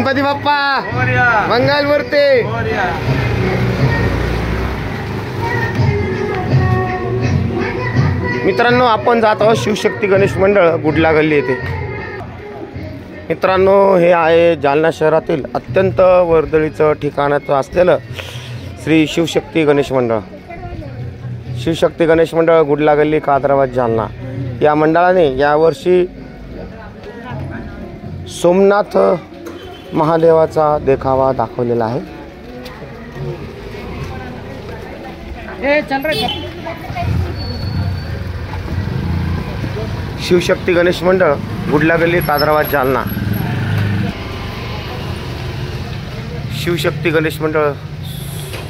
गणपती बाप्पा मंगल मूर्ती. मित्रांनो, आपण जात आहोत शिवशक्ती गणेश मंडळ गुडला गल्ली येथे. मित्रांनो, हे आहे जालना शहरातील अत्यंत वर्दळीचं ठिकाणाचं असलेलं श्री शिवशक्ती गणेश मंडळ. शिवशक्ती गणेश मंडळ गुडला गल्ली कादराबाद जालना या मंडळाने यावर्षी सोमनाथ महादेवाचा देखावा दाखवलेला आहे. शिवशक्ती गणेश मंडळ गुडला गल्ली कादराबाद जालना. शिवशक्ती गणेश मंडळ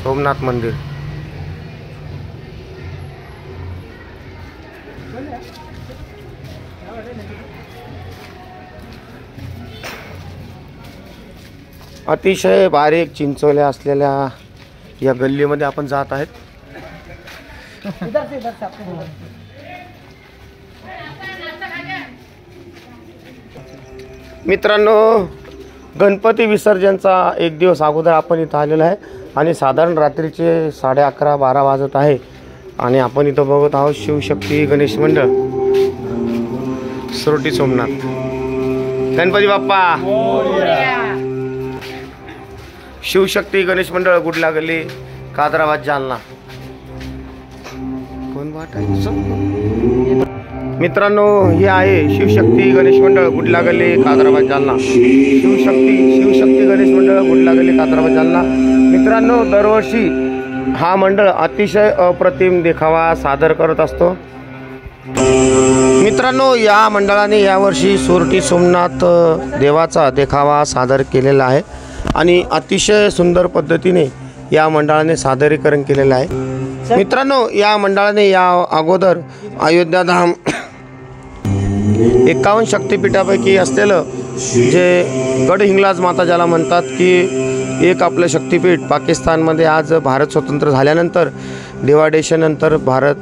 सोमनाथ मंदिर. अतिशय बारीक चिंचोल्या असलेल्या या गल्लीमध्ये आपण जात आहेत. मित्रांनो, गणपती विसर्जनचा एक दिवस अगोदर आपण इथं आलेलो आहे आणि साधारण रात्रीचे 11:30-12 वाजत आहे आणि आपण इथं बघत आहोत शिवशक्ती गणेश मंडळ सोरटी सोमनाथ. गणपती बाप्पा. शिवशक्ती गणेश मंडळ गुडला गल्ली कादराबाद जालना. कोण वाट आहे? मित्रांनो, हे आहे शिवशक्ती गणेश मंडळ गुडला गल्ली कादराबाद जालना. शिवशक्ती गणेश मंडळ गुडला गल्ली कादराबाद जालना. मित्रांनो, दरवर्षी हा मंडळ अतिशय अप्रतिम देखावा सादर करत असतो. मित्रांनो, या मंडळाने यावर्षी सोरटी सोमनाथ देवाचा देखावा सादर केलेला आहे आणि अतिशय सुंदर पद्धतीने या मंडळाने सादरीकरण केलेलं आहे. मित्रांनो, या मंडळाने या अगोदर अयोध्याधाम 51 शक्तिपीठापैकी असलेलं जे गडहिंगलाज माता ज्याला म्हणतात की एक आपलं शक्तिपीठ पाकिस्तानमध्ये आज भारत स्वतंत्र झाल्यानंतर डिवायडेशननंतर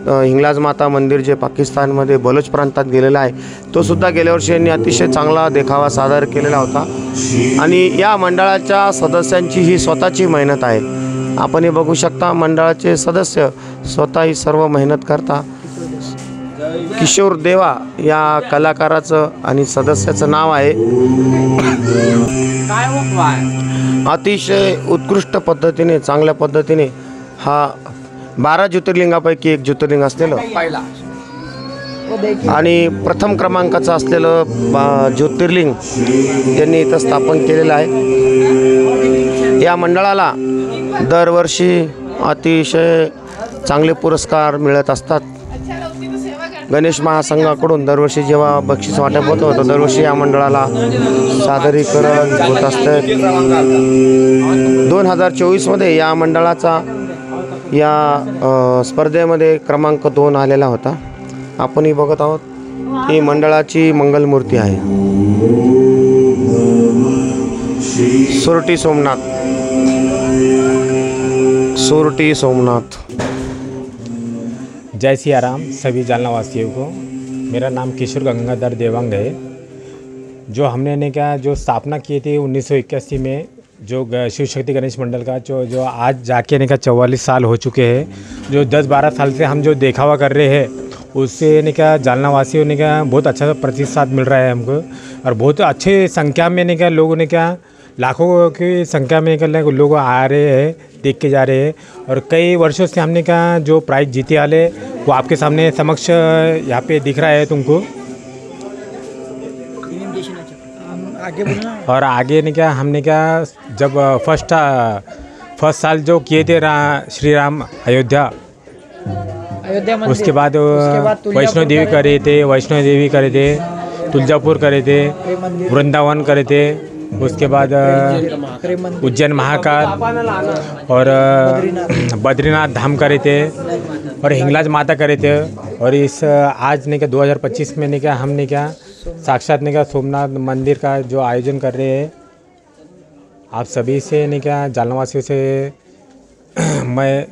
हिंगलाज माता मंदिर जे पाकिस्तानमध्ये बलोच प्रांतात गेलेलं आहे, तो सुद्धा गेल्या वर्षी यांनी अतिशय चांगला देखावा सादर केलेला होता आणि या मंडळाच्या सदस्यांची ही स्वतःची मेहनत आहे. आपण हे बघू शकता, मंडळाचे सदस्य स्वतः ही सर्व मेहनत करता. किशोर देवा या कलाकाराचं आणि सदस्याचं नाव आहे. अतिशय उत्कृष्ट पद्धतीने चांगल्या पद्धतीने हा 12 ज्योतिर्लिंगापैकी एक ज्योतिर्लिंग असलेलं आणि प्रथम क्रमांकाचं असलेलं ज्योतिर्लिंग यांनी इथं स्थापन केलेलं आहे. या मंडळाला दरवर्षी अतिशय चांगले पुरस्कार मिळत असतात. गणेश महासंघाकडून दरवर्षी जेव्हा बक्षीस वाटप होतं दरवर्षी या मंडळाला सादरीकरण होत असतं. 2024मध्ये या मंडळाचा या स्पर्धेमध्ये क्रमांक 2 आलेला होता. आपणही बघत आहोत, ही मंडळाची मंगलमूर्ती आहे. सोरटी सोमनाथ. सोरटी सोमनाथ. जय सिया राम सभी जालना वासियों को. मेरा नाम किशोर गंगाधर देवांग है. जो हमने ने क्या जो स्थापना की थी 1981 में, जो शिवशक्ति गणेश मंडल का जो आज जाके ने का 44 साल हो चुके हैं. जो 10-12 साल से हम जो देखावा कर रहे हैं उससे ने क्या जालना वासियों ने क्या बहुत अच्छा प्रतिसाद मिल रहा है हमको और बहुत अच्छे संख्या में ने क्या लोगों ने क्या लाखों की संख्या में निकल रहे लोग आ रहे हैं, देख के जा रहे हैं. और कई वर्षों से हमने क्या जो प्राइज जीते वाले वो आपके सामने समक्ष यहाँ पे दिख रहा है तुमको. और आगे ने क्या हमने क्या जब फर्स्ट साल जो किए थे श्री राम अयोध्या उसके बाद वैष्णो देवी करे थे, तुलजापुर करे थे, वृंदावन करे थे, उसके बाद उज्जैन महाकाल और बद्रीनाथ धाम करे थे और हिंगलाज माता करे थे. और इस आज ने क्या 2025 में ने क्या हमने क्या साक्षात ने क्या सोमनाथ मंदिर का जो आयोजन कर रहे हैं. आप सभी से ने क्या जालनावासियों से मैं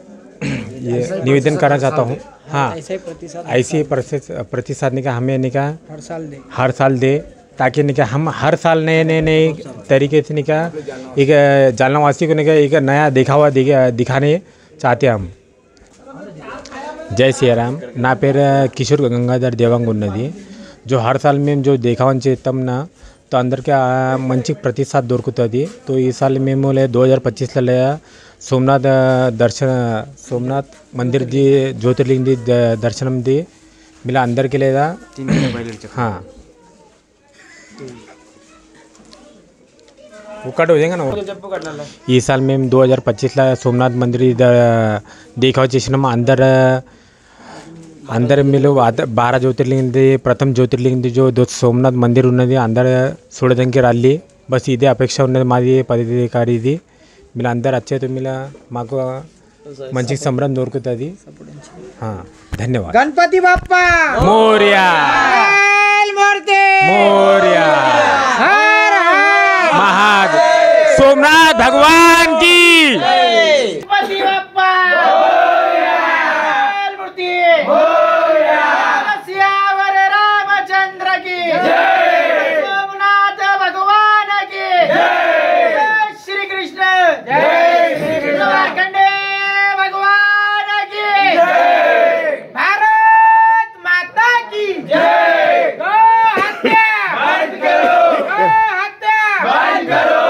ये निवेदन करना चाहता हूँ. हाँ, ऐसे प्रतिसाद ने क्या हमें ने क्या हर साल दे ताकि नहीं क्या हम हर साल नए तरीके से नहीं क्या एक जालनावासी को नहीं क्या एक नया दिखावा दिखाने चाहते हैं हम। जय सिया राम. నా పేరు కిషోర్ గంగాధర్ దేవాంగ్ ఉన్నది. जो हर साल మేము जो దేఖావని చేస్తాం నా तो అందరికీ మంచి ప్రతిసాద్ దొరుకుతుంది. तो ఈ సాల్ మేము 2025లో सोमनाथ मंदिर दी ज्योतिर्लिंग दी दर्शनम दी मिला अंदर के లేదా हाँ ఒకటి हो जाएगा ना. ఈ साल మేము 2025లో सोमनाथ मंदिर देखाव చేసినాము. अंदर मिलो 12 ज्योतिर्लिंग प्रथम ज्योतिर्लिंग जो सोमनाथ मंदिर ఉన్నది अंदर చూడడానికి రాలి. बस ఇదే అపేక్ష ఉన్నది మాది పదాధికారిది. मिला अंदर अच्छे तो मिला మాకు మంచి సంబరం దొరుకుతుంది. हाँ धन्यवाद. गणपति बाप्पा मोरया मूर्ति मोरया हर हर महादेव सोमनाथ भगवान की गणपति बाप्पा मूर्ति सियावर रामचंद्र की सोमनाथ भगवान की श्री कृष्ण मार्कंडे भगवान की भारत माता की गो हत्या बंद करो, गो हत्या बंद करो.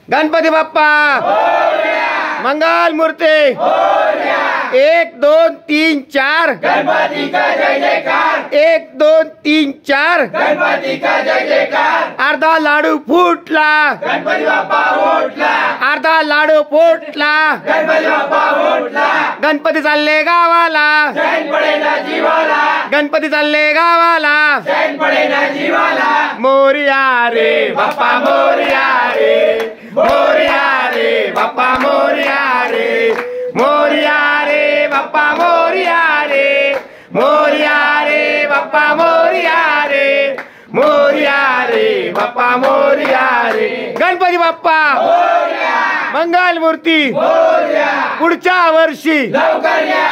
गणपती बाप्पा मंगल मूर्ती 1 2 3 4 गणपति का जय जयकार, 1 2 3 4 गणपति का जय जयकार. अर्धा लाडू फुटला, गणपति बाप्पा उठला, अर्धा लाडू फुटला, गणपति बाप्पा उठला. गणपती चालले गावाला, चैन पडे ना जीवाला, गणपती चालले गावाला. चैन पडे ना जीवाला. मोरया रे बाप्पा मोरया रे, मोरया रे बाप्पा मोरया रे, मोरया रे बाप्पा मोरया रे, मोरया रे बाप्पा मोरया रे, मोरया रे बाप्पा मोरया रे. गणपती बाप्पा मंगल मूर्ती पुढच्या वर्षी लवकर या.